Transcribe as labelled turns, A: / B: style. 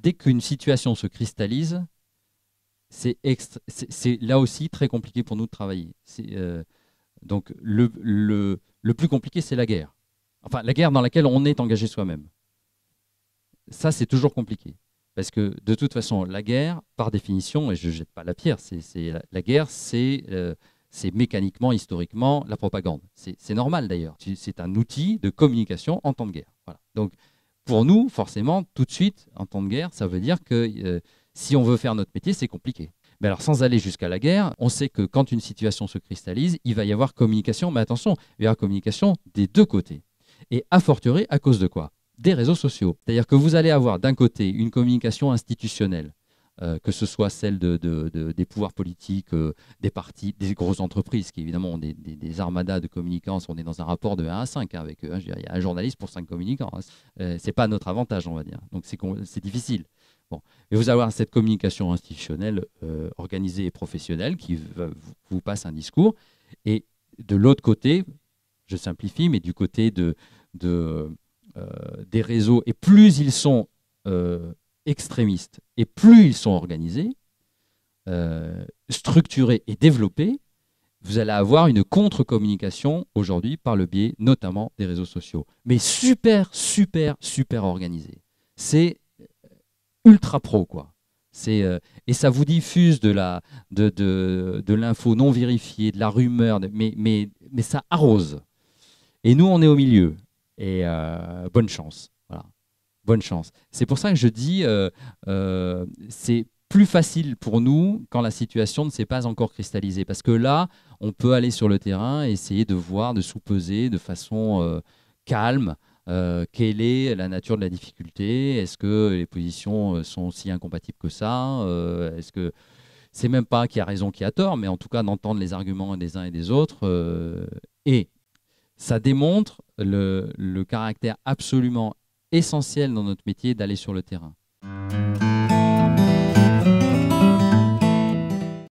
A: dès qu'une situation se cristallise, c'est là aussi très compliqué pour nous de travailler. Donc le plus compliqué, c'est la guerre. Enfin, la guerre dans laquelle on est engagé soi-même. Ça, c'est toujours compliqué. Parce que de toute façon, la guerre, par définition, et je ne jette pas la pierre, la guerre, c'est mécaniquement, historiquement, la propagande. C'est normal d'ailleurs. C'est un outil de communication en temps de guerre. Voilà. Donc, pour nous, forcément, tout de suite, en temps de guerre, ça veut dire que si on veut faire notre métier, c'est compliqué. Mais alors, sans aller jusqu'à la guerre, on sait que quand une situation se cristallise, il va y avoir communication, mais attention, il va y avoir communication des deux côtés. Et a fortiori, à cause de quoi? Des réseaux sociaux. C'est-à-dire que vous allez avoir d'un côté une communication institutionnelle, que ce soit celle des pouvoirs politiques, des partis, des grosses entreprises qui évidemment ont des armadas de communicants. On est dans un rapport de 1 à 5 avec eux. Hein, il y a un journaliste pour 5 communicants. Hein. Ce n'est pas notre avantage, on va dire. Donc c'est difficile. Bon. Et vous allez avoir cette communication institutionnelle organisée et professionnelle qui vous passe un discours. Et de l'autre côté, je simplifie, mais du côté des réseaux, et plus ils sont extrémistes, et plus ils sont organisés, structurés et développés, vous allez avoir une contre-communication aujourd'hui par le biais notamment des réseaux sociaux. Mais super, super, super organisé. C'est ultra pro, quoi. Et ça vous diffuse de l'info non vérifiée, de la rumeur, mais ça arrose. Et nous, on est au milieu. Et bonne chance. Voilà. Bonne chance. C'est pour ça que je dis, c'est plus facile pour nous quand la situation ne s'est pas encore cristallisée. Parce que là, on peut aller sur le terrain et essayer de voir, de sous-peser de façon calme quelle est la nature de la difficulté. Est-ce que les positions sont si incompatibles que ça? Est-ce que c'est même pas qui a raison, qui a tort, mais en tout cas d'entendre les arguments des uns et des autres. Et ça démontre le caractère absolument essentiel dans notre métier d'aller sur le terrain.